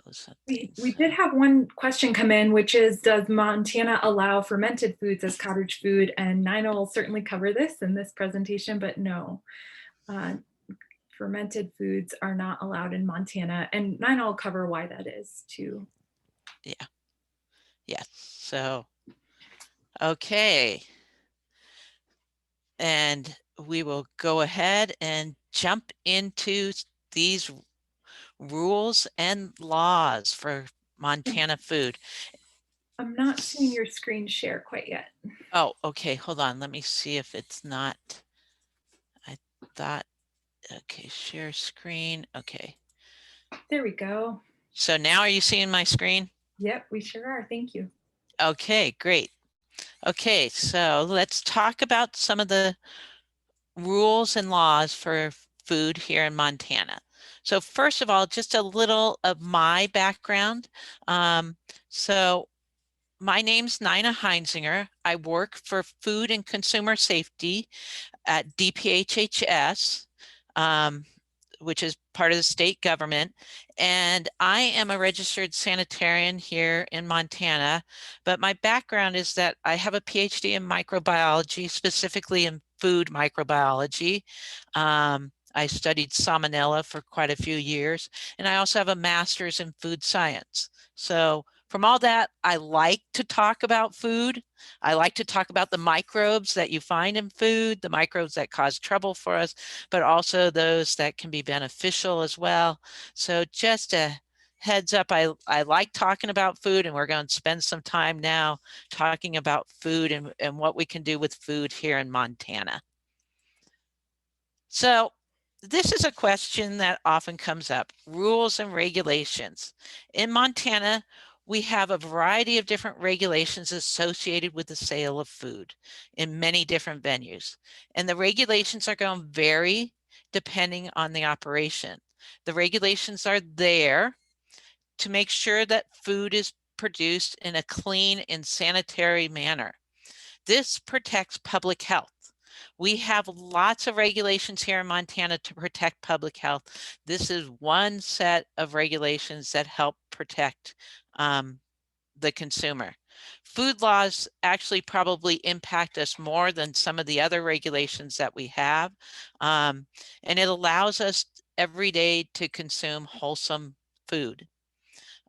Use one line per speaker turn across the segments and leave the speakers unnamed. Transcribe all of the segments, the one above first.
those
We
things.
did have one question come in, which is, does Montana allow fermented foods as cottage food? And Nina will certainly cover this in this presentation, but no, uh, fermented foods are not allowed in Montana. And Nina will cover why that is too.
Yeah. Yes. So, okay. And we will go ahead and jump into these rules and laws for Montana food.
I'm not seeing your screen share quite yet.
Oh, okay. Hold on. Let me see if it's not. I thought, okay, share screen. Okay.
There we go.
So now are you seeing my screen?
Yep, we sure are. Thank you.
Okay, great. Okay, so let's talk about some of the rules and laws for food here in Montana. So first of all, just a little of my background. So my name's Nina Heinzinger. I work for Food and Consumer Safety at DPHHS, which is part of the state government. And I am a registered sanitarian here in Montana. But my background is that I have a PhD in microbiology, specifically in food microbiology. I studied salmonella for quite a few years, and I also have a master's in food science. So from all that, I like to talk about food. I like to talk about the microbes that you find in food, the microbes that cause trouble for us, but also those that can be beneficial as well. So just a heads up, I like talking about food, and we're going to spend some time now talking about food and what we can do with food here in Montana. So this is a question that often comes up, rules and regulations. In Montana, we have a variety of different regulations associated with the sale of food in many different venues. And the regulations are going to vary depending on the operation. The regulations are there to make sure that food is produced in a clean and sanitary manner. This protects public health. We have lots of regulations here in Montana to protect public health. This is one set of regulations that help protect the consumer. Food laws actually probably impact us more than some of the other regulations that we have. And it allows us every day to consume wholesome food.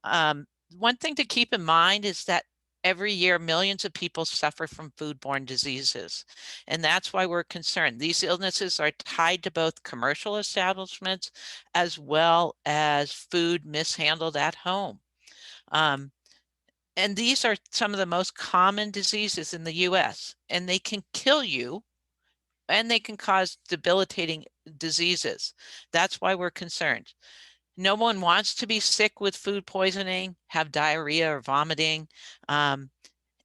One thing to keep in mind is that every year, millions of people suffer from foodborne diseases, and that's why we're concerned. These illnesses are tied to both commercial establishments as well as food mishandled at home. And these are some of the most common diseases in the US, and they can kill you, and they can cause debilitating diseases. That's why we're concerned. No one wants to be sick with food poisoning, have diarrhea or vomiting. And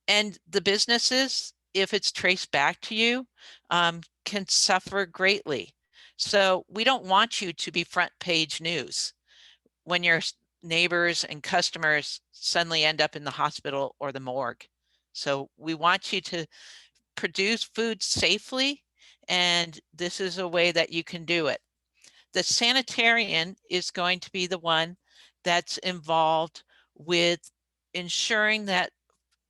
the businesses, if it's traced back to you, can suffer greatly. So we don't want you to be front page news when your neighbors and customers suddenly end up in the hospital or the morgue. So we want you to produce food safely, and this is a way that you can do it. The sanitarian is going to be the one that's involved with ensuring that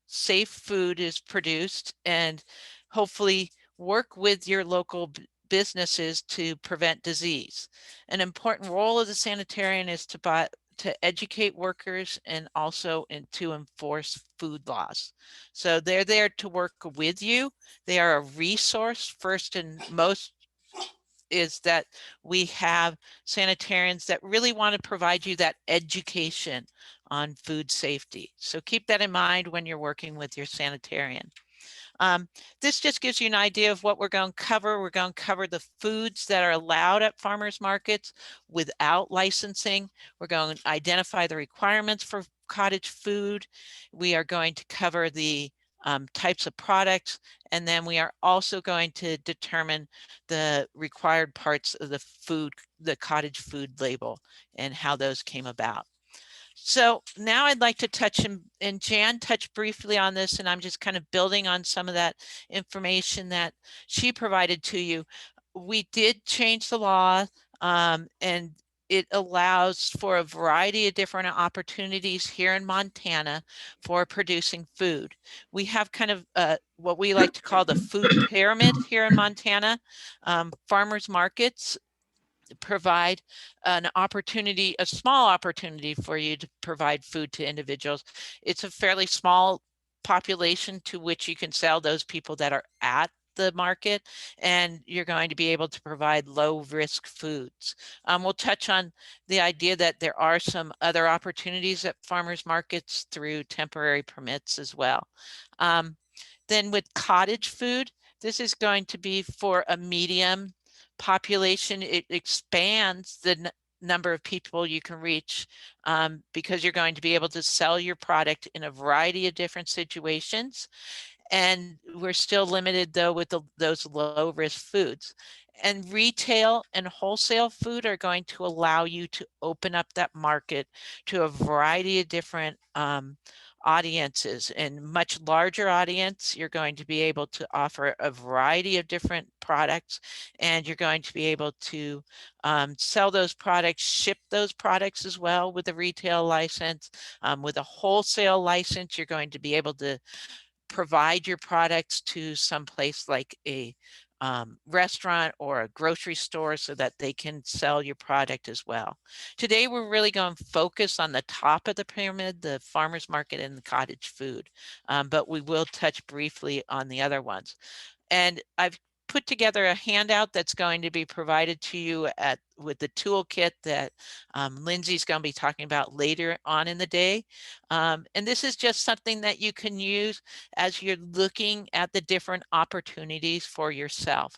safe food is produced and hopefully work with your local businesses to prevent disease. An important role of the sanitarian is to educate workers and also to enforce food laws. So they're there to work with you. They are a resource. First and most is that we have sanitarians that really want to provide you that education on food safety. So keep that in mind when you're working with your sanitarian. This just gives you an idea of what we're going to cover. We're going to cover the foods that are allowed at farmers markets without licensing. We're going to identify the requirements for cottage food. We are going to cover the types of products, and then we are also going to determine the required parts of the food, the cottage food label, and how those came about. So now I'd like to touch, and Jan touched briefly on this, and I'm just kind of building on some of that information that she provided to you. We did change the law, and it allows for a variety of different opportunities here in Montana for producing food. We have kind of what we like to call the food pyramid here in Montana. Farmers markets provide an opportunity, a small opportunity for you to provide food to individuals. It's a fairly small population to which you can sell those people that are at the market, and you're going to be able to provide low risk foods. We'll touch on the idea that there are some other opportunities at farmers markets through temporary permits as well. Then with cottage food, this is going to be for a medium population. It expands the number of people you can reach because you're going to be able to sell your product in a variety of different situations. And we're still limited though with those low risk foods. And retail and wholesale food are going to allow you to open up that market to a variety of different audiences. And much larger audience, you're going to be able to offer a variety of different products, and you're going to be able to sell those products, ship those products as well with a retail license. With a wholesale license, you're going to be able to provide your products to some place like a restaurant or a grocery store so that they can sell your product as well. Today, we're really going to focus on the top of the pyramid, the farmers market and the cottage food, but we will touch briefly on the other ones. And I've put together a handout that's going to be provided to you with the toolkit that Lindsay's going to be talking about later on in the day. And this is just something that you can use as you're looking at the different opportunities for yourself.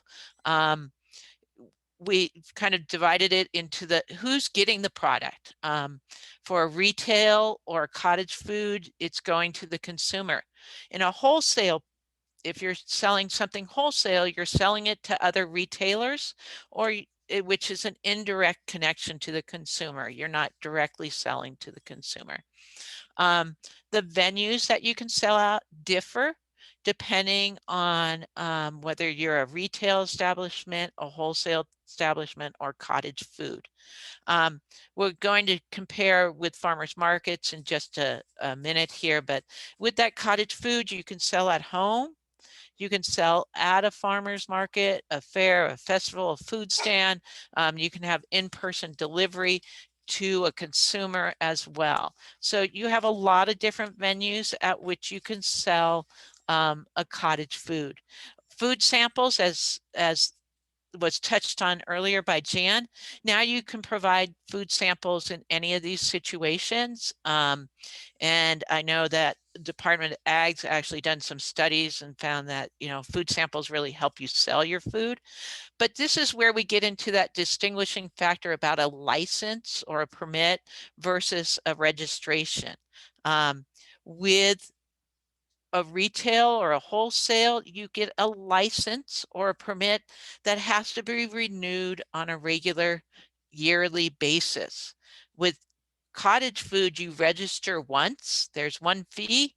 We kind of divided it into the who's getting the product. For retail or cottage food, it's going to the consumer. In a wholesale, if you're selling something wholesale, you're selling it to other retailers, or which is an indirect connection to the consumer. You're not directly selling to the consumer. The venues that you can sell out differ depending on whether you're a retail establishment, a wholesale establishment, or cottage food. We're going to compare with farmers markets in just a minute here, but with that cottage food, you can sell at home. You can sell at a farmer's market, a fair, a festival, a food stand. You can have in-person delivery to a consumer as well. So you have a lot of different venues at which you can sell a cottage food. Food samples, as was touched on earlier by Jan. Now you can provide food samples in any of these situations. And I know that Department of Ag's actually done some studies and found that, food samples really help you sell your food. But this is where we get into that distinguishing factor about a license or a permit versus a registration. With a retail or a wholesale, you get a license or a permit that has to be renewed on a regular yearly basis. With cottage food, you register once, there's one fee,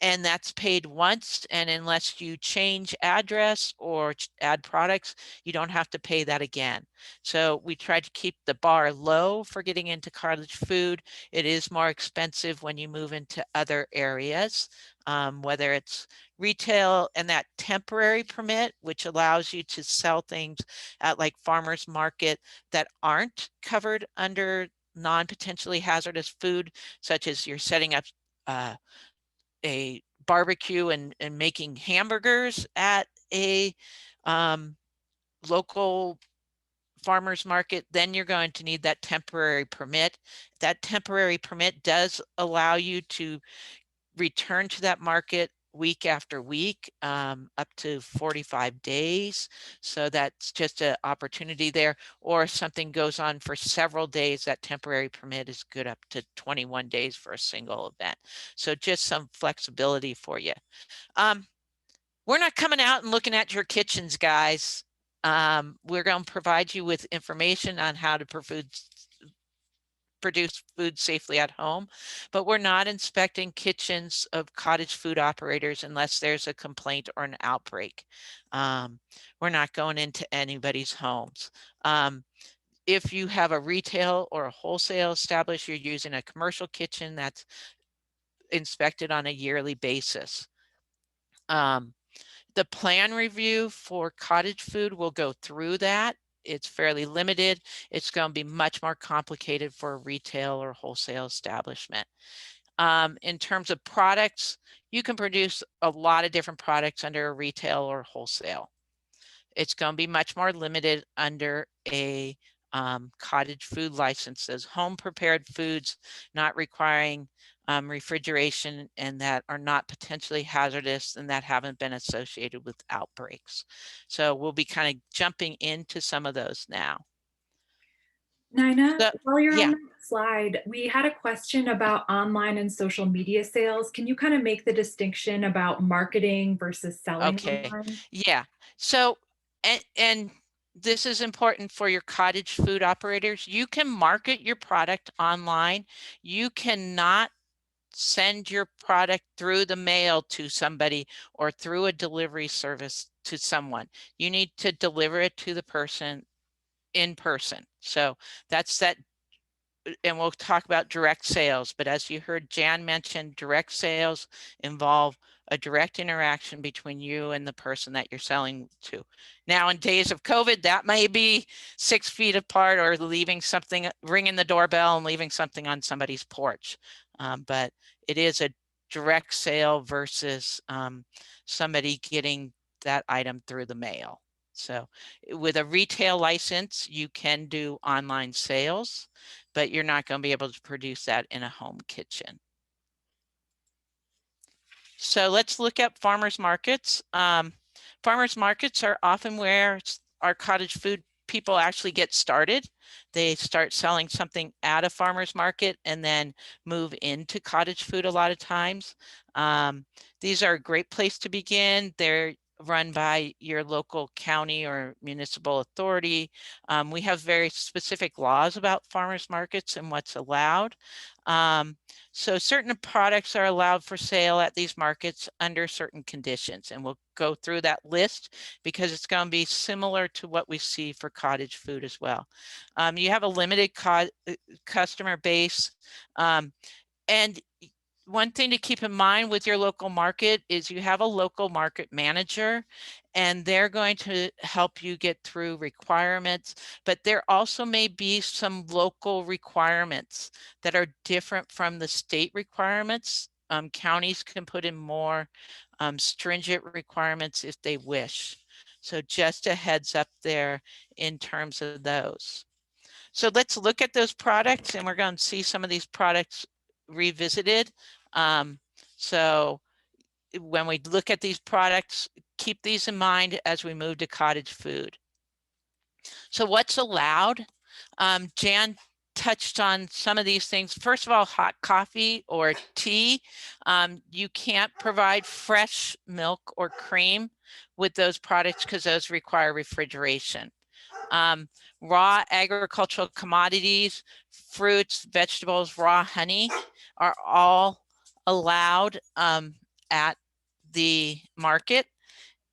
and that's paid once. And unless you change address or add products, you don't have to pay that again. So we try to keep the bar low for getting into cottage food. It is more expensive when you move into other areas, whether it's retail and that temporary permit, which allows you to sell things at like farmers market that aren't covered under non-potentially hazardous food, such as you're setting up a barbecue and making hamburgers at a local farmers market, then you're going to need that temporary permit. That temporary permit does allow you to return to that market week after week, up to 45 days. So that's just an opportunity there. Or if something goes on for several days, that temporary permit is good up to 21 days for a single event. So just some flexibility for you. We're not coming out and looking at your kitchens, guys. We're going to provide you with information on how to produce food safely at home, but we're not inspecting kitchens of cottage food operators unless there's a complaint or an outbreak. We're not going into anybody's homes. If you have a retail or a wholesale established, you're using a commercial kitchen that's inspected on a yearly basis. The plan review for cottage food will go through that. It's fairly limited. It's going to be much more complicated for a retail or wholesale establishment. In terms of products, you can produce a lot of different products under a retail or wholesale. It's going to be much more limited under a cottage food licenses, home prepared foods not requiring refrigeration and that are not potentially hazardous and that haven't been associated with outbreaks. So we'll be kind of jumping into some of those now.
Nina,
So,
while you're on
yeah,
that slide, we had a question about online and social media sales. Can you kind of make the distinction about marketing versus selling
okay.
online?
Yeah. So, and this is important for your cottage food operators. You can market your product online. You cannot send your product through the mail to somebody or through a delivery service to someone. You need to deliver it to the person in person. So that's that. And we'll talk about direct sales, but as you heard Jan mention, direct sales involve a direct interaction between you and the person that you're selling to. Now, in days of COVID, that may be 6 feet apart or leaving something, ringing the doorbell and leaving something on somebody's porch. But it is a direct sale versus somebody getting that item through the mail. So with a retail license, you can do online sales, but you're not going to be able to produce that in a home kitchen. So let's look at farmers markets. Farmers markets are often where our cottage food people actually get started. They start selling something at a farmer's market and then move into cottage food a lot of times. These are a great place to begin. They're run by your local county or municipal authority. We have very specific laws about farmers markets and what's allowed. So certain products are allowed for sale at these markets under certain conditions, and we'll go through that list because it's going to be similar to what we see for cottage food as well. You have a limited customer base, and one thing to keep in mind with your local market is you have a local market manager and they're going to help you get through requirements, but there also may be some local requirements that are different from the state requirements. Counties can put in more stringent requirements if they wish. So just a heads up there in terms of those. So let's look at those products and we're going to see some of these products revisited. So when we look at these products, keep these in mind as we move to cottage food. So what's allowed? Jan touched on some of these things. First of all, hot coffee or tea. You can't provide fresh milk or cream with those products because those require refrigeration. Raw agricultural commodities, fruits, vegetables, raw honey are all allowed at the market.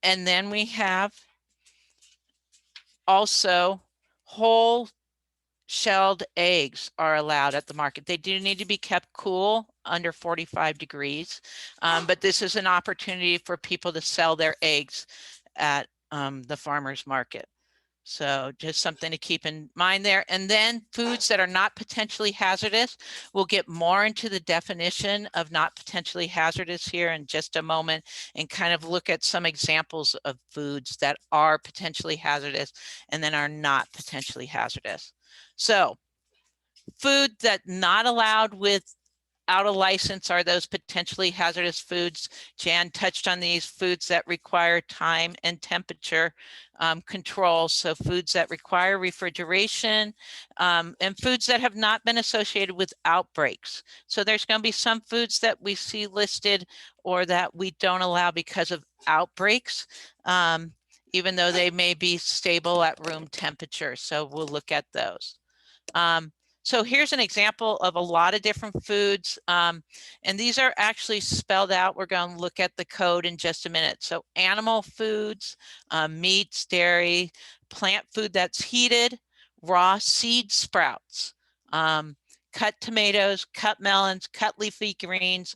And then we have also whole shelled eggs are allowed at the market. They do need to be kept cool under 45 degrees, but this is an opportunity for people to sell their eggs at the farmer's market. So just something to keep in mind there. And then foods that are not potentially hazardous, we'll get more into the definition of not potentially hazardous here in just a moment and kind of look at some examples of foods that are potentially hazardous and then are not potentially hazardous. So food that not allowed without a license are those potentially hazardous foods. Jan touched on these foods that require time and temperature control. So foods that require refrigeration and foods that have not been associated with outbreaks. So there's going to be some foods that we see listed or that we don't allow because of outbreaks, even though they may be stable at room temperature. So we'll look at those. So here's an example of a lot of different foods, and these are actually spelled out. We're going to look at the code in just a minute. So animal foods, meats, dairy, plant food that's heated raw seed sprouts, cut tomatoes, cut melons, cut leafy greens,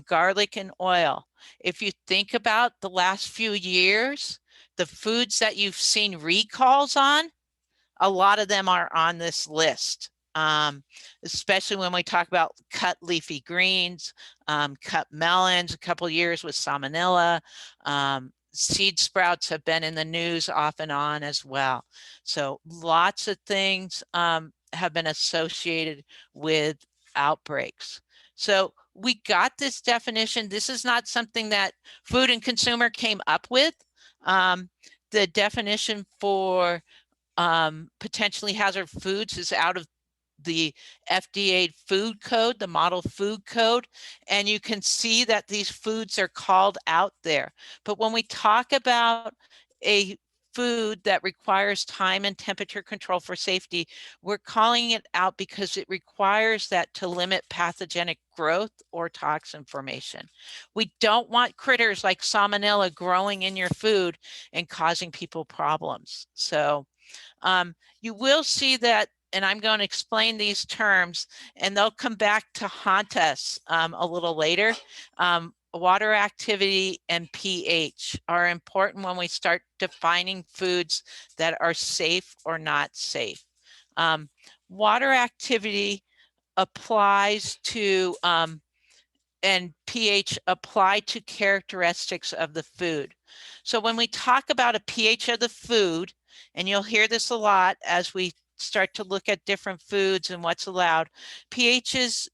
garlic and oil. If you think about the last few years, the foods that you've seen recalls on, a lot of them are on this list, especially when we talk about cut leafy greens, cut melons, a couple years with salmonella. Seed sprouts have been in the news off and on as well. So lots of things have been associated with outbreaks. So we got this definition. This is not something that Food and Consumer came up with. The definition for potentially hazard foods is out of the FDA food code, the model food code, and you can see that these foods are called out there. But when we talk about a food that requires time and temperature control for safety, we're calling it out because it requires that to limit pathogenic growth or toxin formation. We don't want critters like salmonella growing in your food and causing people problems. So you will see that, and I'm going to explain these terms, and they'll come back to haunt us a little later. Water activity and pH are important when we start defining foods that are safe or not safe. Water activity applies to and pH apply to characteristics of the food. So when we talk about a pH of the food, and you'll hear this a lot as we start to look at different foods and what's allowed, pHs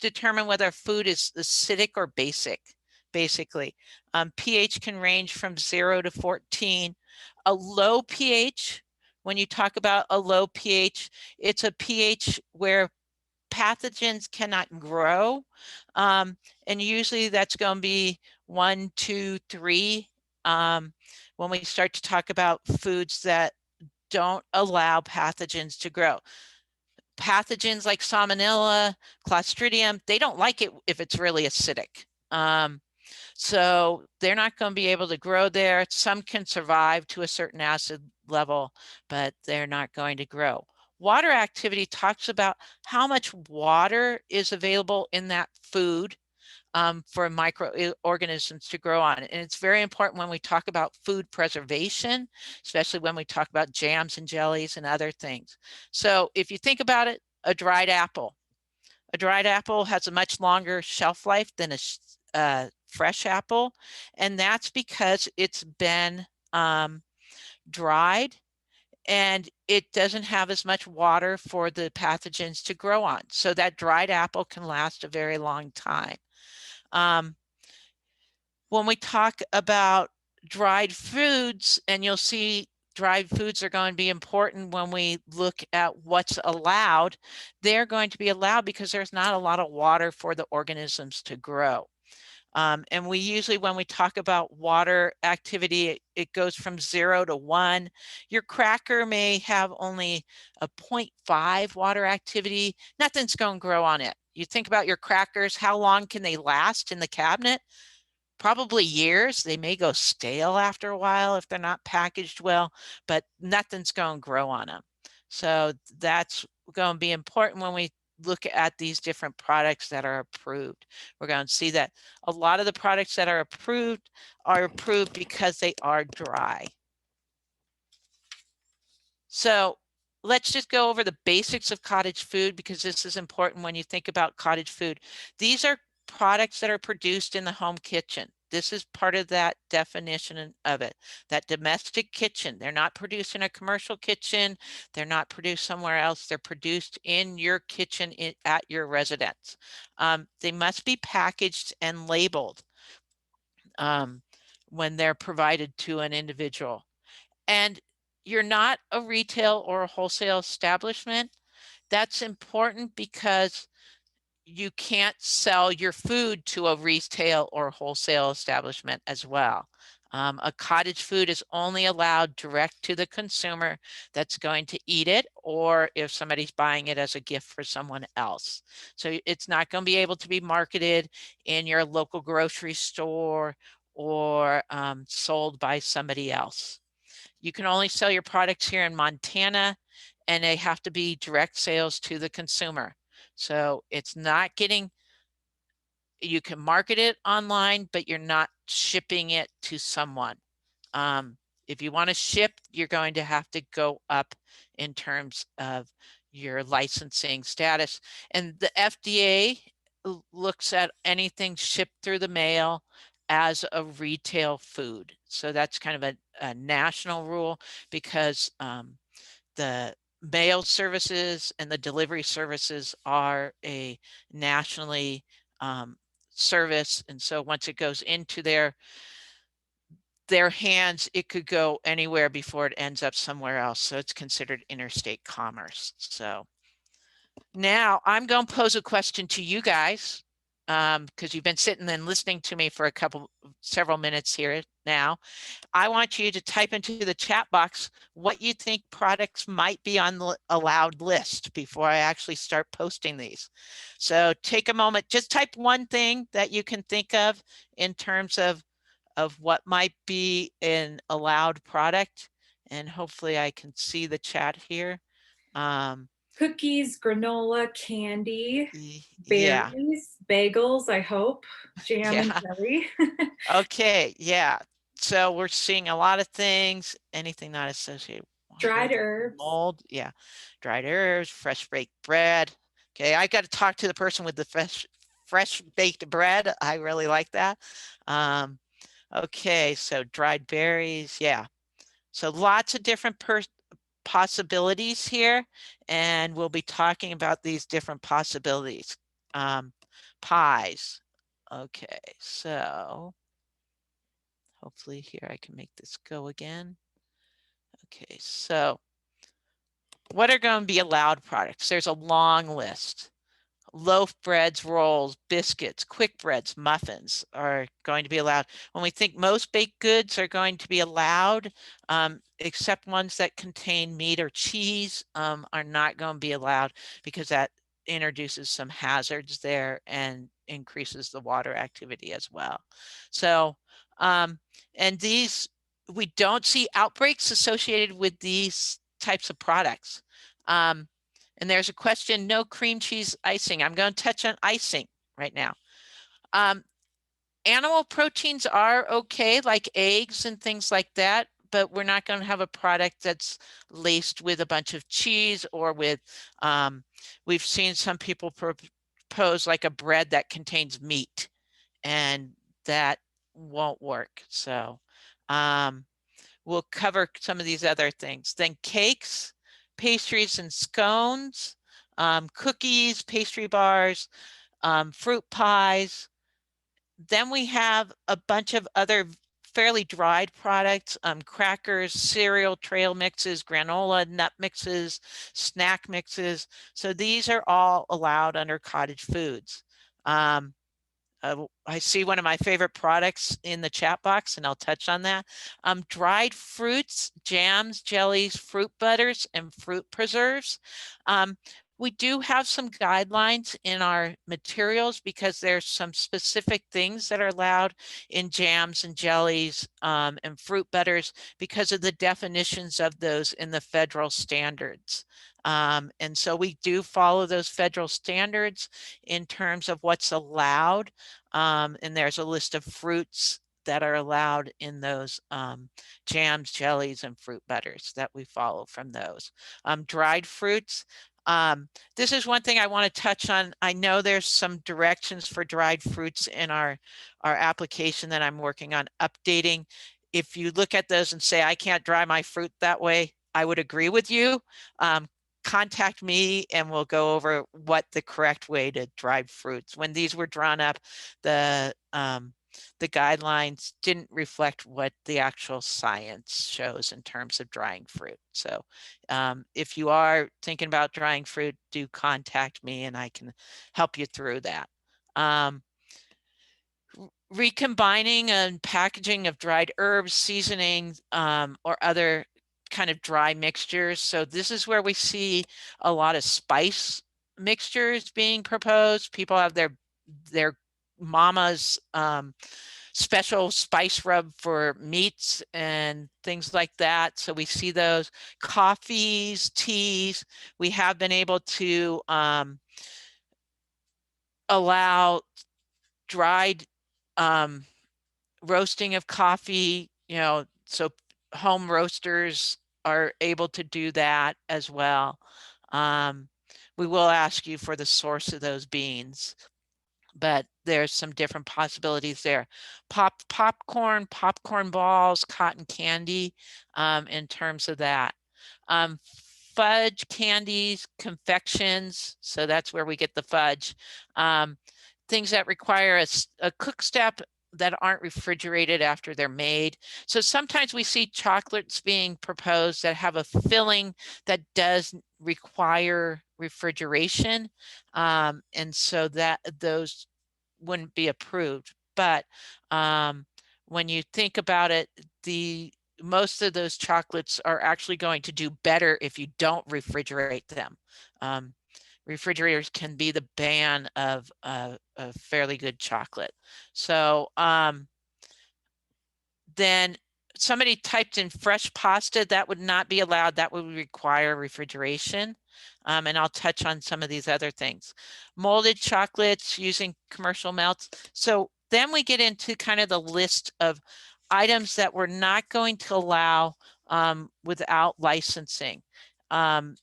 determine whether food is acidic or basic, basically. pH can range from 0 to 14. A low pH, when you talk about a low pH, it's a pH where pathogens cannot grow. And usually that's going to be 1, 2, 3. When we start to talk about foods that don't allow pathogens to grow. Pathogens like salmonella, clostridium, they don't like it if it's really acidic. So they're not going to be able to grow there. Some can survive to a certain acid level, but they're not going to grow. Water activity talks about how much water is available in that food for microorganisms to grow on. And it's very important when we talk about food preservation, especially when we talk about jams and jellies and other things. So if you think about it, a dried apple has a much longer shelf life than a fresh apple, and that's because it's been dried and it doesn't have as much water for the pathogens to grow on. So that dried apple can last a very long time. When we talk about dried foods, and you'll see dried foods are going to be important when we look at what's allowed, they're going to be allowed because there's not a lot of water for the organisms to grow. And we usually, when we talk about water activity, it goes from 0 to 1. Your cracker may have only a 0.5 water activity. Nothing's going to grow on it. You think about your crackers, how long can they last in the cabinet? Probably years. They may go stale after a while if they're not packaged well, but nothing's going to grow on them. So that's going to be important when we look at these different products that are approved. We're going to see that a lot of the products that are approved because they are dry. So let's just go over the basics of cottage food, because this is important when you think about cottage food. These are products that are produced in the home kitchen. This is part of that definition of it, that domestic kitchen. They're not produced in a commercial kitchen. They're not produced somewhere else. They're produced in your kitchen at your residence. They must be packaged and labeled when they're provided to an individual. And you're not a retail or a wholesale establishment. That's important because you can't sell your food to a retail or wholesale establishment as well. A cottage food is only allowed direct to the consumer that's going to eat it, or if somebody's buying it as a gift for someone else. So it's not going to be able to be marketed in your local grocery store or sold by somebody else. You can only sell your products here in Montana, and they have to be direct sales to the consumer. So it's not getting, you can market it online, but you're not shipping it to someone. If you want to ship, you're going to have to go up in terms of your licensing status. And the FDA looks at anything shipped through the mail as a retail food. So that's kind of a national rule, because the mail services and the delivery services are a nationally service. And so once it goes into their hands, it could go anywhere before it ends up somewhere else. So it's considered interstate commerce. So now I'm going to pose a question to you guys, because you've been sitting and listening to me for several minutes here now. I want you to type into the chat box what you think products might be on the allowed list before I actually start posting these. So take a moment, just type one thing that you can think of in terms of what might be an allowed product. And hopefully I can see the chat here.
Cookies, granola, candy,
Yeah,
berries, bagels, I hope, jam and
yeah.
jelly.
Okay, yeah. So we're seeing a lot of things, anything not associated with water,
Dried herbs.
mold, yeah. Dried herbs, fresh baked bread. Okay, I got to talk to the person with the fresh baked bread. I really like that. Okay, so dried berries, yeah. So lots of different possibilities here, and we'll be talking about these different possibilities. Pies. Okay, so hopefully here I can make this go again. Okay, so what are going to be allowed products? There's a long list. Loaf breads, rolls, biscuits, quick breads, muffins are going to be allowed. When we think most baked goods are going to be allowed, except ones that contain meat or cheese, are not going to be allowed, because that introduces some hazards there and increases the water activity as well. So, and these, we don't see outbreaks associated with these types of products. And there's a question, no cream cheese icing. I'm going to touch on icing right now. Animal proteins are okay, like eggs and things like that, but we're not going to have a product that's laced with a bunch of cheese or with, we've seen some people propose like a bread that contains meat, and that won't work. So we'll cover some of these other things. Then cakes, pastries and scones, cookies, pastry bars, fruit pies. Then we have a bunch of other fairly dried products, crackers, cereal, trail mixes, granola, nut mixes, snack mixes. So these are all allowed under cottage foods. I see one of my favorite products in the chat box, and I'll touch on that. Dried fruits, jams, jellies, fruit butters, and fruit preserves. We do have some guidelines in our materials, because there's some specific things that are allowed in jams and jellies and fruit butters because of the definitions of those in the federal standards. And so we do follow those federal standards in terms of what's allowed. And there's a list of fruits that are allowed in those jams, jellies, and fruit butters that we follow from those. Dried fruits. This is one thing I want to touch on. I know there's some directions for dried fruits in our application that I'm working on updating. If you look at those and say, I can't dry my fruit that way, I would agree with you. Contact me and we'll go over what the correct way to dry fruits. When these were drawn up, the guidelines didn't reflect what the actual science shows in terms of drying fruit. So if you are thinking about drying fruit, do contact me and I can help you through that. Recombining and packaging of dried herbs, seasonings, or other kind of dry mixtures. So this is where we see a lot of spice mixtures being proposed. People have their mama's special spice rub for meats and things like that. So we see those. Coffees, teas. We have been able to allow dried roasting of coffee, so home roasters are able to do that as well. We will ask you for the source of those beans, but there's some different possibilities there. Popcorn balls, cotton candy, in terms of that. Fudge, candies, confections, so that's where we get the fudge. Things that require a cook step that aren't refrigerated after they're made. So sometimes we see chocolates being proposed that have a filling that does require refrigeration. And so that those wouldn't be approved. But when you think about it, most of those chocolates are actually going to do better if you don't refrigerate them. Refrigerators can be the ban of a fairly good chocolate. So then somebody typed in fresh pasta, that would not be allowed. That would require refrigeration. And I'll touch on some of these other things. Molded chocolates using commercial melts. So then we get into kind of the list of items that we're not going to allow without licensing. And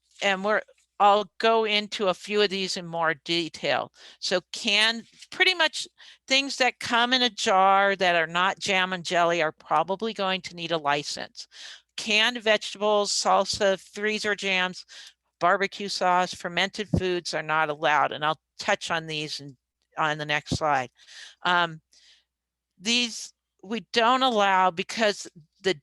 I'll go into a few of these in more detail. So pretty much things that come in a jar that are not jam and jelly are probably going to need a license. Canned vegetables, salsa, freezer jams, barbecue sauce, fermented foods are not allowed. And I'll touch on these on the next slide. These we don't allow because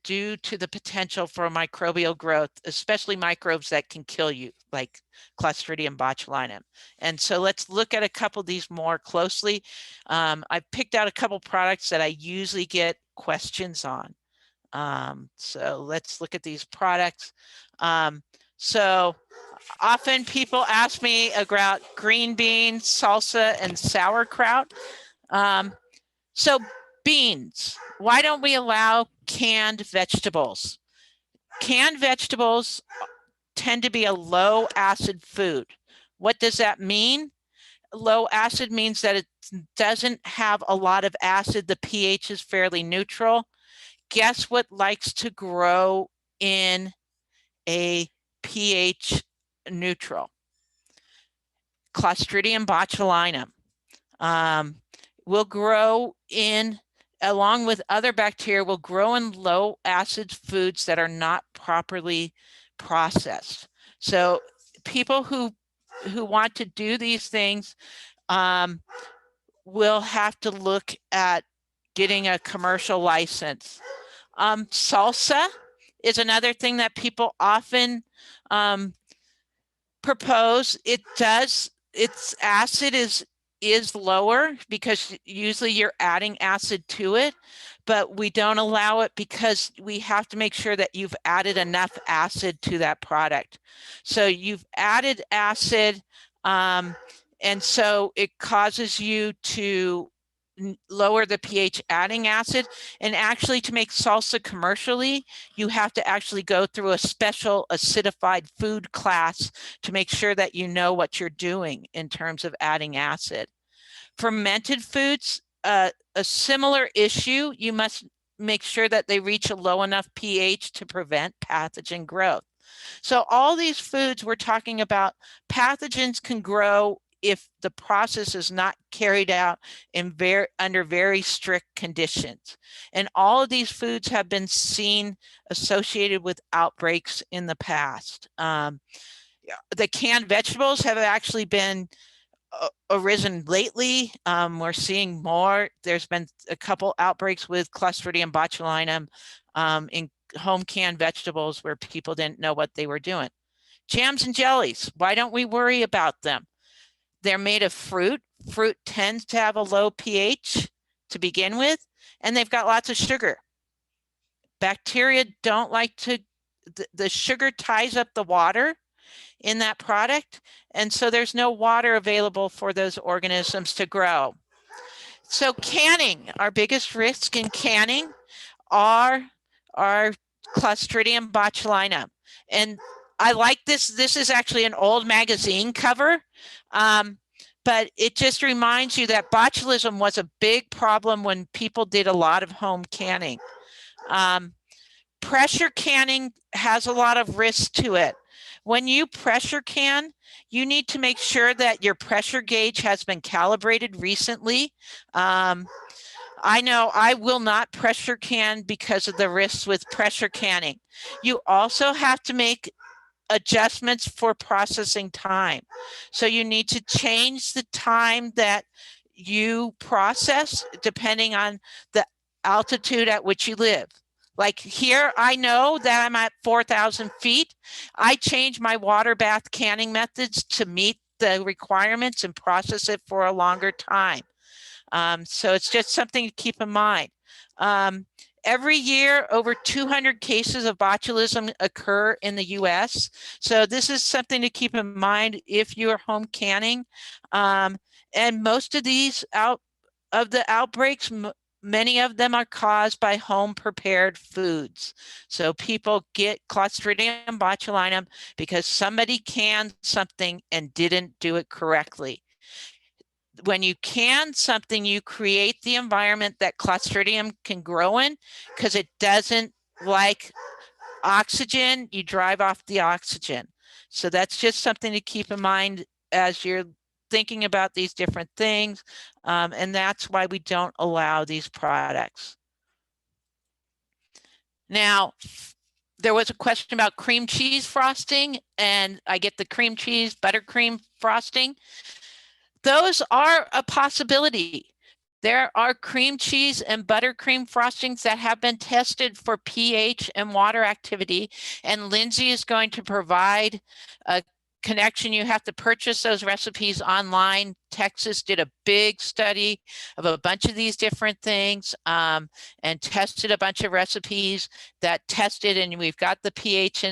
due to the potential for microbial growth, especially microbes that can kill you, like Clostridium botulinum. And so let's look at a couple of these more closely. I've picked out a couple products that I usually get questions on. So let's look at these products. So often people ask me about green beans, salsa, and sauerkraut. So beans, why don't we allow canned vegetables? Canned vegetables tend to be a low acid food. What does that mean? Low acid means that it doesn't have a lot of acid. The pH is fairly neutral. Guess what likes to grow in a pH neutral? Clostridium botulinum. Will grow in, along with other bacteria, will grow in low acid foods that are not properly processed. So people who want to do these things will have to look at getting a commercial license. Salsa is another thing that people often propose. Its acid is lower because usually you're adding acid to it, but we don't allow it because we have to make sure that you've added enough acid to that product. So you've added acid, and so it causes you to lower the pH adding acid. And actually, to make salsa commercially, you have to actually go through a special acidified food class to make sure that you know what you're doing in terms of adding acid. Fermented foods, a similar issue. You must make sure that they reach a low enough pH to prevent pathogen growth. So all these foods we're talking about, pathogens can grow if the process is not carried out under very strict conditions. And all of these foods have been seen associated with outbreaks in the past. The canned vegetables have actually been arisen lately. We're seeing more. There's been a couple outbreaks with Clostridium botulinum in home canned vegetables where people didn't know what they were doing. Jams and jellies, why don't we worry about them? They're made of fruit. Fruit tends to have a low pH to begin with, and they've got lots of sugar. Bacteria don't like the sugar ties up the water in that product, and so there's no water available for those organisms to grow. So canning, our biggest risk in canning are Clostridium botulinum. And I like this. This is actually an old magazine cover, but it just reminds you that botulism was a big problem when people did a lot of home canning. Pressure canning has a lot of risk to it. When you pressure can, you need to make sure that your pressure gauge has been calibrated recently. I know I will not pressure can because of the risks with pressure canning. You also have to make adjustments for processing time. So you need to change the time that you process depending on the altitude at which you live. Like here, I know that I'm at 4,000 feet. I change my water bath canning methods to meet the requirements and process it for a longer time. So it's just something to keep in mind. Every year, over 200 cases of botulism occur in the US. So this is something to keep in mind if you're home canning. And most of these outbreaks, many of them are caused by home prepared foods. So people get Clostridium botulinum because somebody canned something and didn't do it correctly. When you can something, you create the environment that Clostridium can grow in because it doesn't like oxygen. You drive off the oxygen. So that's just something to keep in mind as you're thinking about these different things. And that's why we don't allow these products. Now, there was a question about cream cheese frosting, and I get the cream cheese buttercream frosting. Those are a possibility. There are cream cheese and buttercream frostings that have been tested for pH and water activity, and Lindsay is going to provide a connection. You have to purchase those recipes online. Texas did a big study of a bunch of these different things and tested a bunch of recipes that tested, and we've got the pH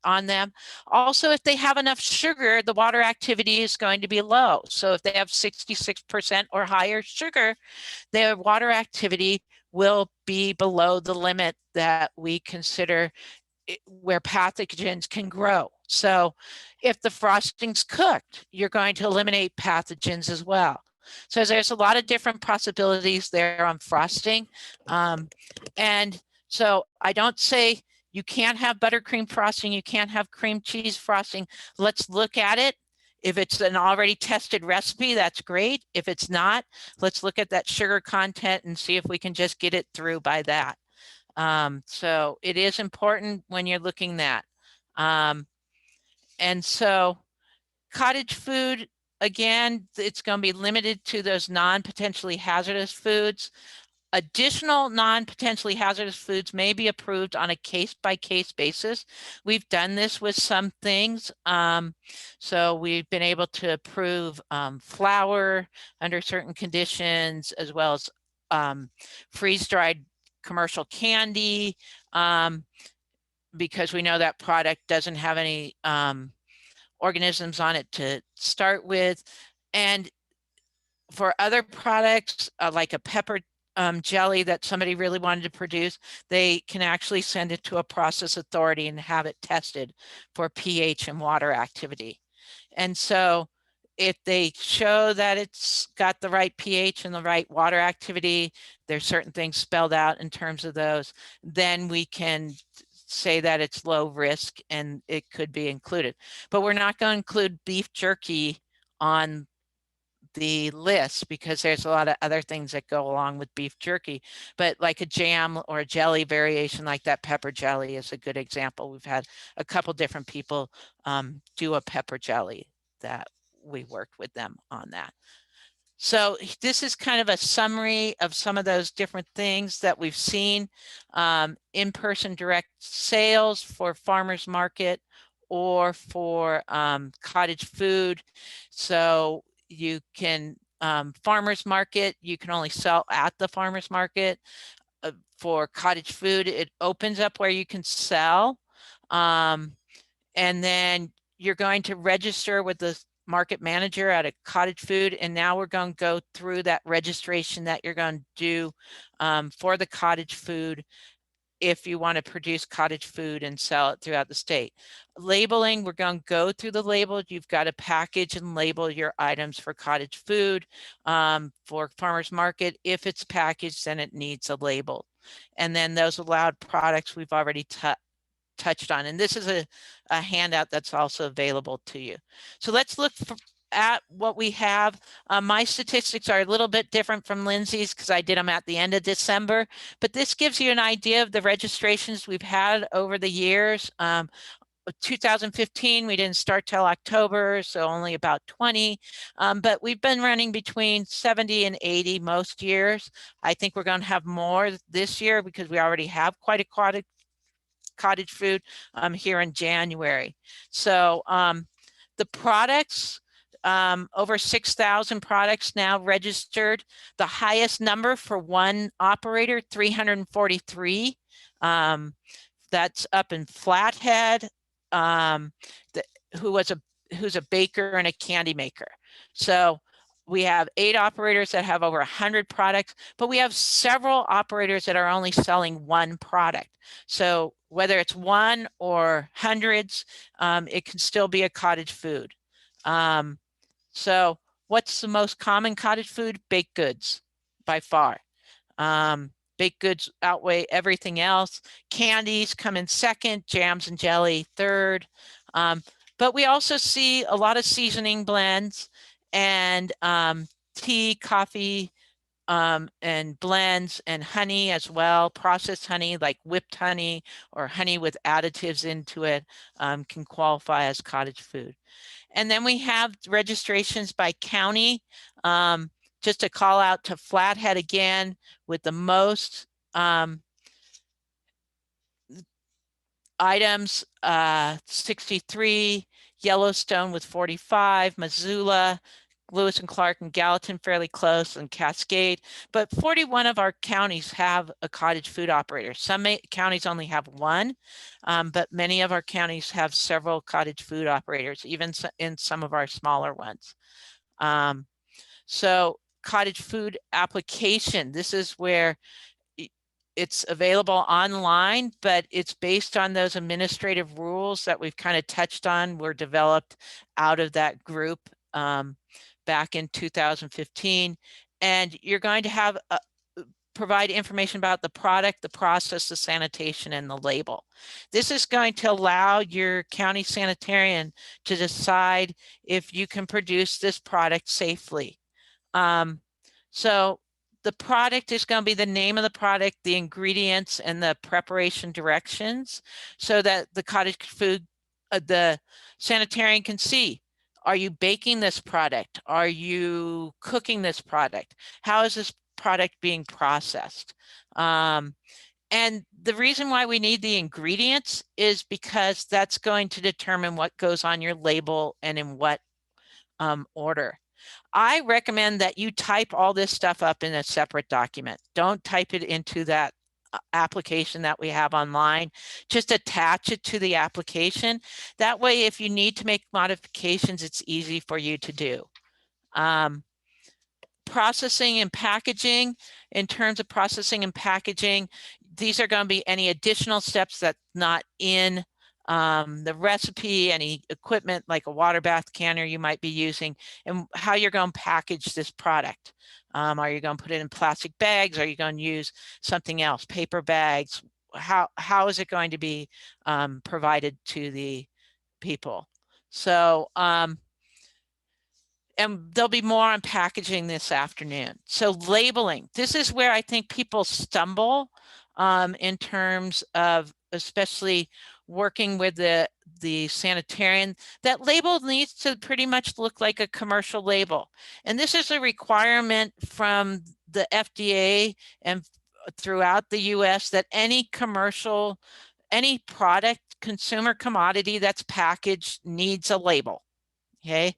on them. Also, if they have enough sugar, the water activity is going to be low. So if they have 66% or higher sugar, their water activity will be below the limit that we consider where pathogens can grow. So if the frosting's cooked, you're going to eliminate pathogens as well. So there's a lot of different possibilities there on frosting. And so I don't say you can't have buttercream frosting, you can't have cream cheese frosting. Let's look at it. If it's an already tested recipe, that's great. If it's not, let's look at that sugar content and see if we can just get it through by that. So it is important when you're looking at. And so cottage food, again, it's going to be limited to those non-potentially hazardous foods. Additional non-potentially hazardous foods may be approved on a case-by-case basis. We've done this with some things. So we've been able to approve flour under certain conditions, as well as freeze-dried commercial candy, because we know that product doesn't have any organisms on it to start with. And for other products, like a pepper jelly that somebody really wanted to produce, they can actually send it to a process authority and have it tested for pH and water activity. And so if they show that it's got the right pH and the right water activity, there's certain things spelled out in terms of those, then we can say that it's low risk and it could be included. But we're not going to include beef jerky on the list because there's a lot of other things that go along with beef jerky. But like a jam or a jelly variation like that pepper jelly is a good example. We've had a couple different people do a pepper jelly that we worked with them on that. So this is kind of a summary of some of those different things that we've seen. In-person direct sales for farmers market or for cottage food. So you can farmers market, you can only sell at the farmers market. For cottage food, it opens up where you can sell. And then you're going to register with the market manager at a Cottage Food, and now we're going to go through that registration that you're going to do for the Cottage Food if you want to produce cottage food and sell it throughout the state. Labeling, we're going to go through the label. You've got to package and label your items for cottage food. For farmers market, if it's packaged, then it needs a label. And then those allowed products we've already touched on. And this is a handout that's also available to you. So let's look at what we have. My statistics are a little bit different from Lindsay's because I did them at the end of December, but this gives you an idea of the registrations we've had over the years. 2015, we didn't start till October, so only about 20, but we've been running between 70 and 80 most years. I think we're going to have more this year because we already have quite a cottage food here in January. So the products, over 6,000 products now registered. The highest number for one operator, 343. That's up in Flathead, who's a baker and a candy maker. So we have 8 operators that have over 100 products, but we have several operators that are only selling one product. So whether it's one or hundreds, it can still be a cottage food. So what's the most common cottage food? Baked goods, by far. Baked goods outweigh everything else. Candies come in second, jams and jelly third. But we also see a lot of seasoning blends and tea, coffee, and blends and honey as well. Processed honey like whipped honey or honey with additives into it can qualify as cottage food. And then we have registrations by county. Just a call out to Flathead again with the most items, 63, Yellowstone with 45, Missoula, Lewis and Clark and Gallatin fairly close, and Cascade. But 41 of our counties have a cottage food operator. Some counties only have one, but many of our counties have several cottage food operators, even in some of our smaller ones. So cottage food application, this is where it's available online, but it's based on those administrative rules that we've kind of touched on, were developed out of that group back in 2015. And you're going to have provide information about the product, the process, the sanitation, and the label. This is going to allow your county sanitarian to decide if you can produce this product safely. So the product is going to be the name of the product, the ingredients, and the preparation directions, so that the cottage food, the sanitarian can see, are you baking this product? Are you cooking this product? How is this product being processed? And the reason why we need the ingredients is because that's going to determine what goes on your label and in what order. I recommend that you type all this stuff up in a separate document. Don't type it into that application that we have online. Just attach it to the application. That way, if you need to make modifications, it's easy for you to do. Processing and packaging. In terms of processing and packaging, these are going to be any additional steps that's not in the recipe, any equipment like a water bath canner you might be using, and how you're going to package this product. Are you going to put it in plastic bags? Are you going to use something else, paper bags? How is it going to be provided to the people? So, and there'll be more on packaging this afternoon. So labeling, this is where I think people stumble in terms of especially working with the sanitarian. That label needs to pretty much look like a commercial label. And this is a requirement from the FDA and throughout the US that any commercial, any product, consumer commodity that's packaged needs a label. Okay.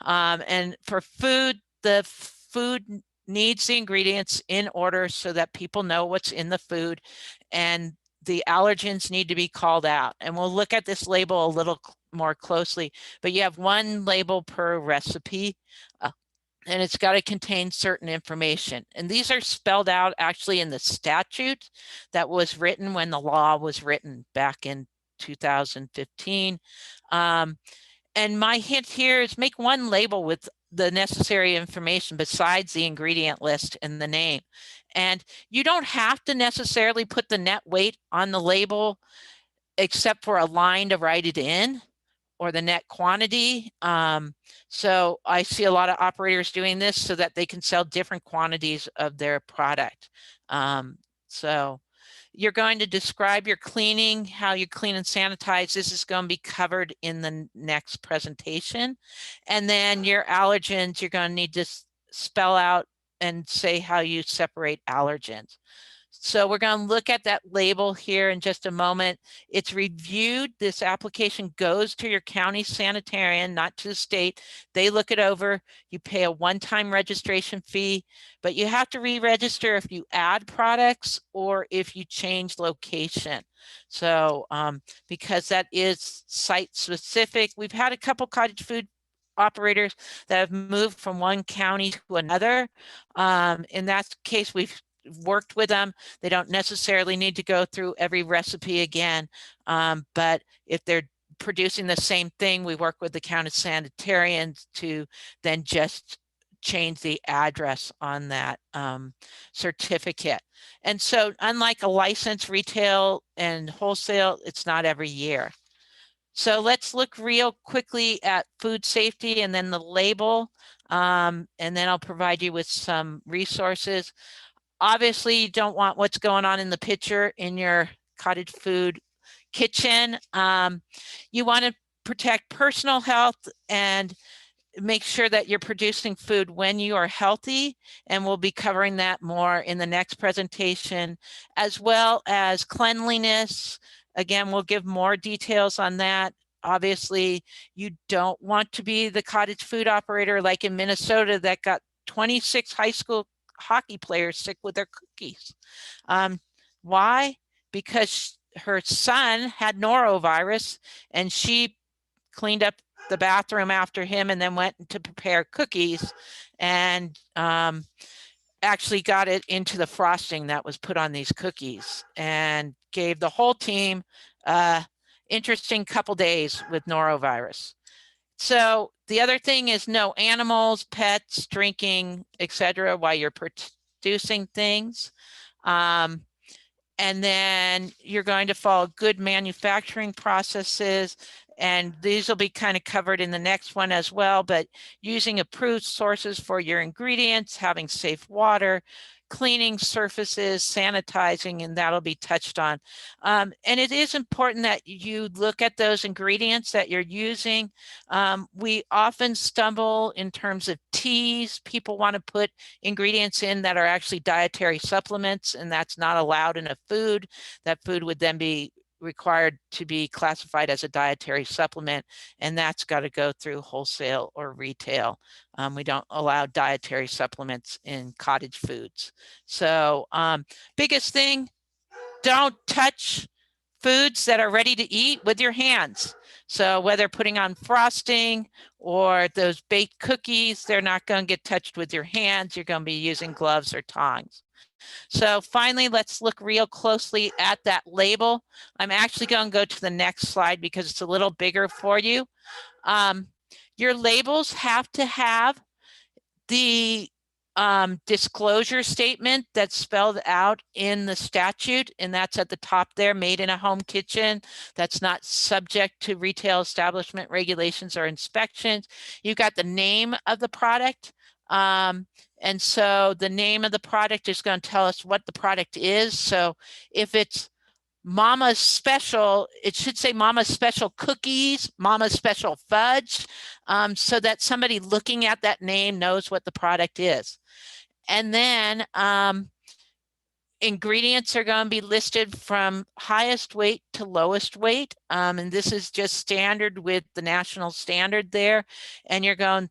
And for food, the food needs the ingredients in order so that people know what's in the food, and the allergens need to be called out. And we'll look at this label a little more closely, but you have one label per recipe. And it's got to contain certain information. And these are spelled out actually in the statute that was written when the law was written back in 2015. And my hint here is make one label with the necessary information besides the ingredient list and the name. And you don't have to necessarily put the net weight on the label except for a line to write it in, or the net quantity. So I see a lot of operators doing this so that they can sell different quantities of their product. So you're going to describe your cleaning, how you clean and sanitize. This is going to be covered in the next presentation. And then your allergens, you're going to need to spell out and say how you separate allergens. So we're going to look at that label here in just a moment. It's reviewed. This application goes to your county sanitarian, not to the state. They look it over. You pay a one-time registration fee, but you have to re-register if you add products or if you change location. So because that is site specific, we've had a couple cottage food operators that have moved from one county to another. In that case, we've worked with them. They don't necessarily need to go through every recipe again, but if they're producing the same thing, we work with the county sanitarians to then just change the address on that certificate. And so unlike a licensed retail and wholesale, it's not every year. So let's look real quickly at food safety and then the label, and then I'll provide you with some resources. Obviously, you don't want what's going on in the picture in your cottage food kitchen. You want to protect personal health and make sure that you're producing food when you are healthy, and we'll be covering that more in the next presentation, as well as cleanliness. Again, we'll give more details on that. Obviously, you don't want to be the cottage food operator like in Minnesota that got 26 high school hockey players sick with their cookies. Why? Because her son had norovirus and she cleaned up the bathroom after him and then went to prepare cookies and actually got it into the frosting that was put on these cookies and gave the whole team interesting couple days with norovirus. So the other thing is no animals, pets, drinking, etc. while you're producing things. And then you're going to follow good manufacturing processes. And these will be kind of covered in the next one as well, but using approved sources for your ingredients, having safe water, cleaning surfaces, sanitizing, and that'll be touched on. And it is important that you look at those ingredients that you're using. We often stumble in terms of teas. People want to put ingredients in that are actually dietary supplements, and that's not allowed in a food. That food would then be required to be classified as a dietary supplement, and that's got to go through wholesale or retail. We don't allow dietary supplements in cottage foods. So biggest thing, don't touch foods that are ready to eat with your hands. So whether putting on frosting or those baked cookies, they're not going to get touched with your hands. You're going to be using gloves or tongs. So finally, let's look real closely at that label. I'm actually going to go to the next slide because it's a little bigger for you. Your labels have to have the disclosure statement that's spelled out in the statute, and that's at the top there, made in a home kitchen. That's not subject to retail establishment regulations or inspections. You've got the name of the product. And so the name of the product is going to tell us what the product is. So if it's Mama's Special, it should say Mama's Special Cookies, Mama's Special Fudge, so that somebody looking at that name knows what the product is. And then ingredients are going to be listed from highest weight to lowest weight. And this is just standard with the national standard there. And you're going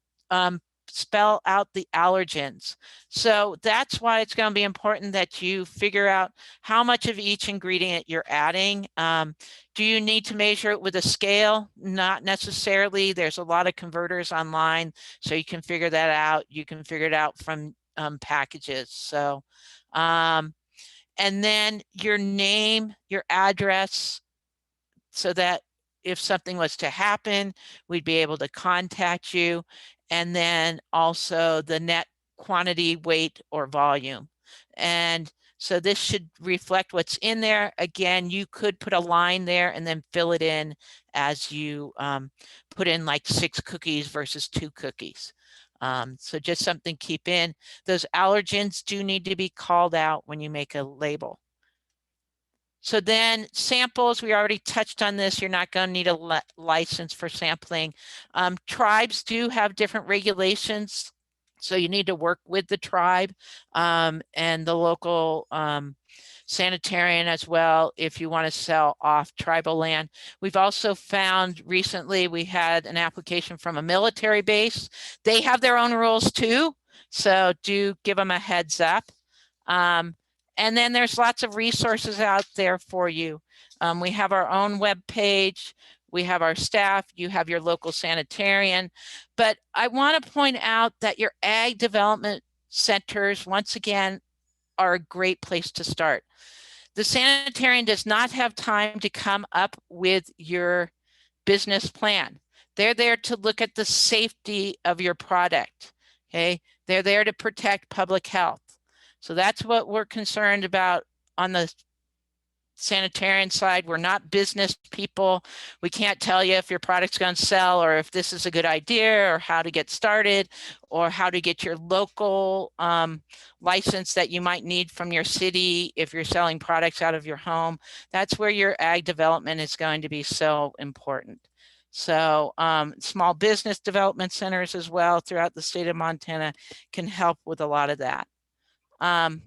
spell out the allergens. So that's why it's going to be important that you figure out how much of each ingredient you're adding. Do you need to measure it with a scale? Not necessarily. There's a lot of converters online, so you can figure that out. You can figure it out from packages. So, and then your name, your address, so that if something was to happen, we'd be able to contact you. And then also the net quantity, weight, or volume. And so this should reflect what's in there. Again, you could put a line there and then fill it in as you put in like 6 cookies versus 2 cookies. So just something to keep in. Those allergens do need to be called out when you make a label. So then samples, we already touched on this. You're not going to need a license for sampling. Tribes do have different regulations. So you need to work with the tribe and the local sanitarian as well if you want to sell off tribal land. We've also found recently we had an application from a military base. They have their own rules too. So do give them a heads up. And then there's lots of resources out there for you. We have our own web page. We have our staff. You have your local sanitarian. But I want to point out that your ag development centers, once again, are a great place to start. The sanitarian does not have time to come up with your business plan. They're there to look at the safety of your product. Okay, they're there to protect public health. So that's what we're concerned about on the sanitarian side. We're not business people. We can't tell you if your product's going to sell or if this is a good idea or how to get started or how to get your local license that you might need from your city if you're selling products out of your home. That's where your ag development is going to be so important. So small business development centers as well throughout the state of Montana can help with a lot of that. And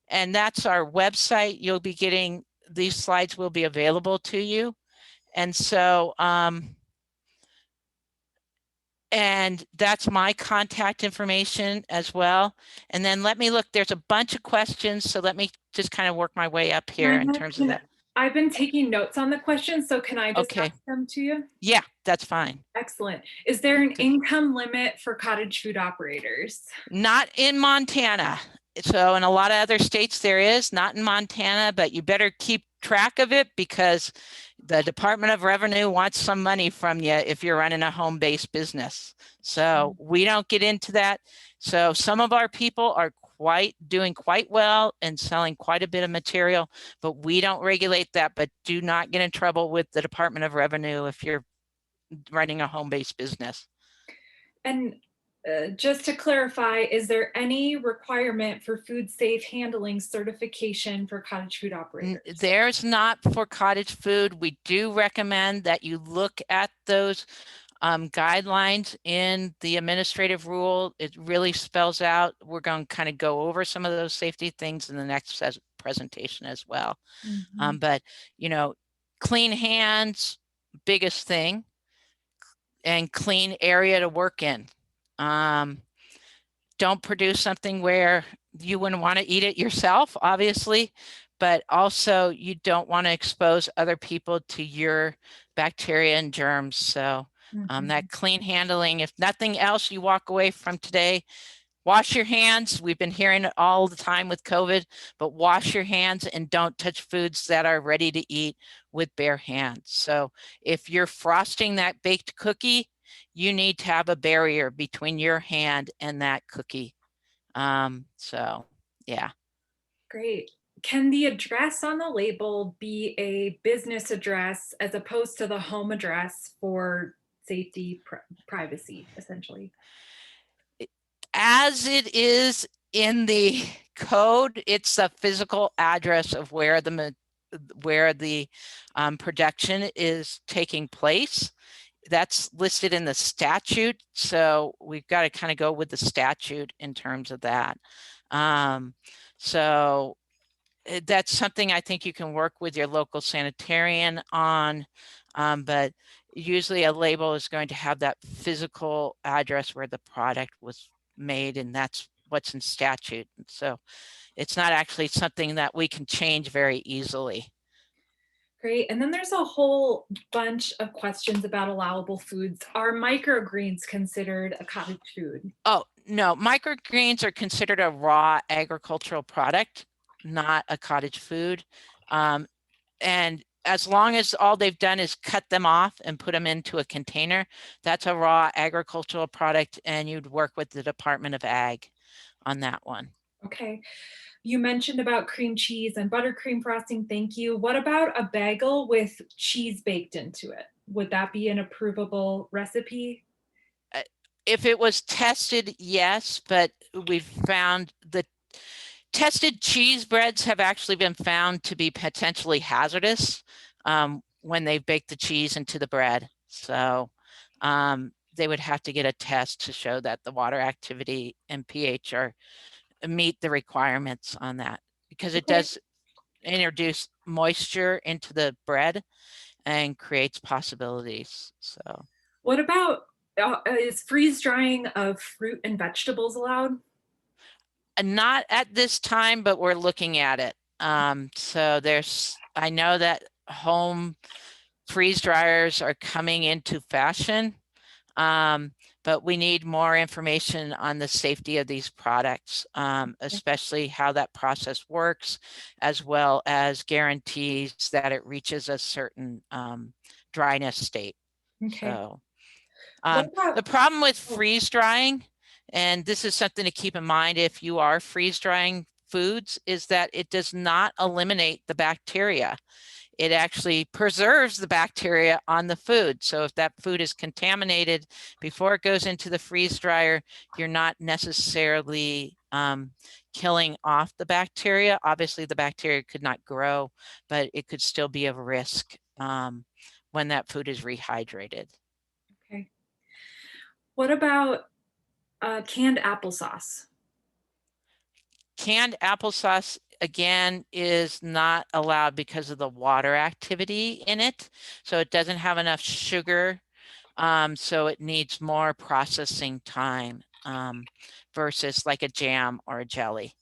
that's our website. You'll be getting, these slides will be available to you. And so, and that's my contact information as well. And then let me look, there's a bunch of questions. So let me just kind of work my way up here in terms of that.
I've been taking notes on the questions, so can I just ask them to you?
Yeah, that's fine.
Excellent. Is there an income limit for cottage food operators?
Not in Montana. So in a lot of other states there is, not in Montana, but you better keep track of it because the Department of Revenue wants some money from you if you're running a home-based business. So we don't get into that. So some of our people are doing quite well and selling quite a bit of material, but we don't regulate that. But do not get in trouble with the Department of Revenue if you're running a home-based business.
And just to clarify, is there any requirement for food safe handling certification for cottage food operators?
There's not for cottage food. We do recommend that you look at those guidelines in the administrative rule. It really spells out. We're going to kind of go over some of those safety things in the next presentation as well. But, you know, clean hands, biggest thing, and clean area to work in. Don't produce something where you wouldn't want to eat it yourself, obviously, but also you don't want to expose other people to your bacteria and germs. So that clean handling, if nothing else you walk away from today, wash your hands. We've been hearing it all the time with COVID, but wash your hands and don't touch foods that are ready to eat with bare hands. So if you're frosting that baked cookie, you need to have a barrier between your hand and that cookie. So yeah.
Great. Can the address on the label be a business address as opposed to the home address for safety, privacy, essentially?
As it is in the code, it's a physical address of where the production is taking place. That's listed in the statute. So we've got to kind of go with the statute in terms of that. So that's something I think you can work with your local sanitarian on. But usually a label is going to have that physical address where the product was made, and that's what's in statute. So it's not actually something that we can change very easily.
Great. And then there's a whole bunch of questions about allowable foods. Are microgreens considered a cottage food?
Oh, no, microgreens are considered a raw agricultural product, not a cottage food. And as long as all they've done is cut them off and put them into a container, that's a raw agricultural product, and you'd work with the Department of Ag on that one.
Okay. You mentioned about cream cheese and buttercream frosting. Thank you. What about a bagel with cheese baked into it? Would that be an approvable recipe?
If it was tested, yes, but we've found the tested cheese breads have actually been found to be potentially hazardous when they bake the cheese into the bread. So they would have to get a test to show that the water activity and pH are meet the requirements on that, because it
Okay.
does introduce moisture into the bread and creates possibilities. So
What about is freeze drying of fruit and vegetables allowed?
not at this time, but we're looking at it. So I know that home freeze dryers are coming into fashion, but we need more information on the safety of these products, especially how that process works, as well as guarantees that it reaches a certain dryness state.
Okay.
So
What
the
about,
problem with
oh,
freeze drying, and this is something to keep in mind if you are freeze drying foods, is that it does not eliminate the bacteria. It actually preserves the bacteria on the food. So if that food is contaminated before it goes into the freeze dryer, you're not necessarily killing off the bacteria. Obviously, the bacteria could not grow, but it could still be of risk when that food is rehydrated.
okay. What about canned applesauce?
Canned applesauce, again, is not allowed because of the water activity in it. So it doesn't have enough sugar. So it needs more processing time versus like a jam or a jelly.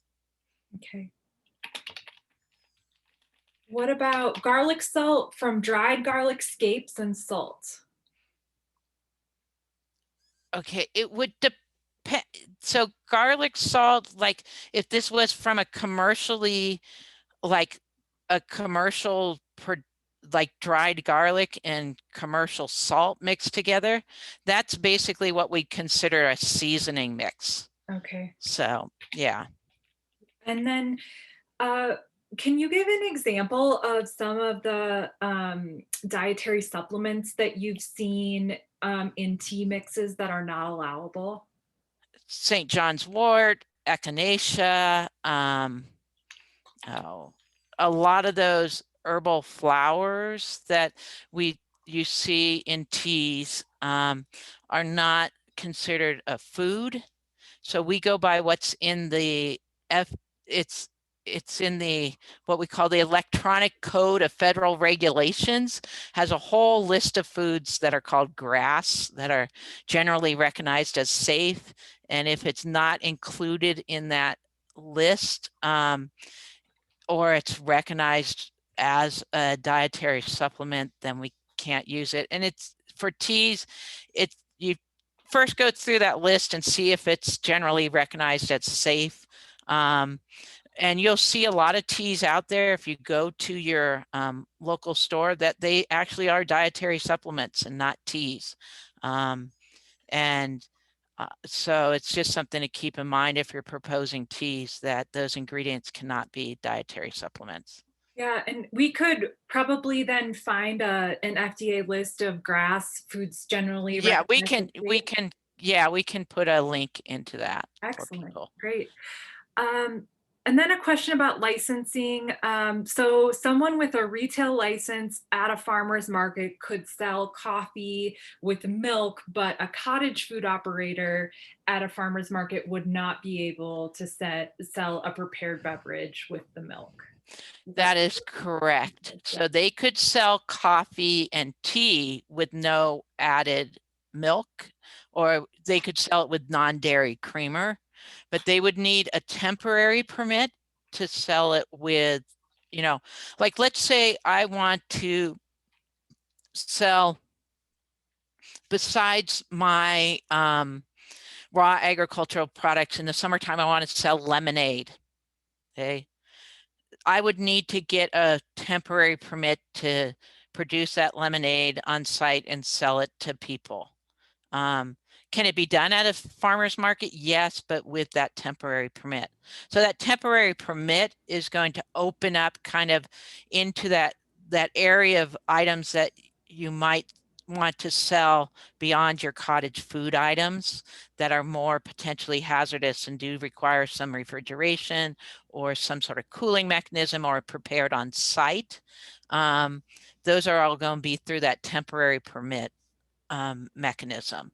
Okay. What about garlic salt from dried garlic scapes and salt?
Okay, it would depend. So garlic salt, like if this was from a commercially, like a commercial like dried garlic and commercial salt mixed together, that's basically what we consider a seasoning mix.
Okay.
So yeah.
And then uh, can you give an example of some of the dietary supplements that you've seen in tea mixes that are not allowable?
St. John's wort, echinacea, oh, a lot of those herbal flowers that you see in teas are not considered a food. So we go by what's in the F, it's in the what we call the electronic code of federal regulations, has a whole list of foods that are called GRAS that are generally recognized as safe. And if it's not included in that list, or it's recognized as a dietary supplement, then we can't use it. And it's for teas, you first go through that list and see if it's generally recognized as safe. And you'll see a lot of teas out there if you go to your local store that they actually are dietary supplements and not teas. And so it's just something to keep in mind if you're proposing teas, that those ingredients cannot be dietary supplements.
Yeah, and we could probably then find an FDA list of grass foods generally
Yeah,
recommended as safe.
yeah, we can put a link into that for
Excellent,
people.
great. Um, And then a question about licensing. So someone with a retail license at a farmer's market could sell coffee with milk, but a cottage food operator at a farmer's market would not be able to sell a prepared beverage with the milk. Is that
That is correct. So they could sell coffee and tea with no added milk, or they could sell it with non-dairy creamer, but they would need a temporary permit to sell it with, like let's say I want to sell, besides my raw agricultural products in the summertime, I want to sell lemonade. Okay. I would need to get a temporary permit to produce that lemonade on site and sell it to people. Can it be done at a farmer's market? Yes, but with that temporary permit. So that temporary permit is going to open up kind of into that area of items that you might want to sell beyond your cottage food items that are more potentially hazardous and do require some refrigeration or some sort of cooling mechanism or prepared on site. Those are all going to be through that temporary permit mechanism.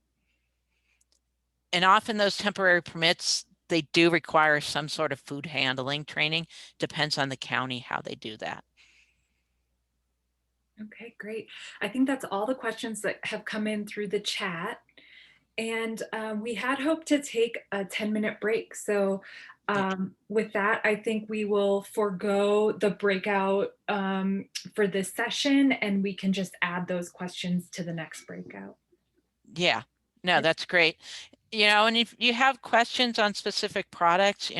And often those temporary permits, they do require some sort of food handling training. Depends on the county how they do that.
Okay, great. I think that's all the questions that have come in through the chat. And we had hoped to take a 10-minute break. So with that, I think we will forego the breakout for this session, and we can just add those questions to the next breakout.
Yeah, no, that's great. And if you have questions on specific products,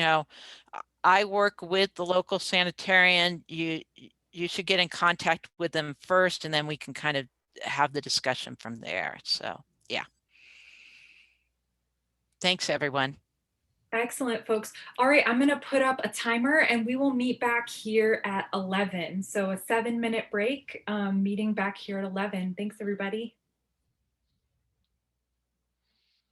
I work with the local sanitarian. You should get in contact with them first, and then we can kind of have the discussion from there. So yeah. Thanks, everyone.
Excellent, folks. All right, I'm going to put up a timer and we will meet back here at 11. So a 7-minute break, meeting back here at 11. Thanks, everybody.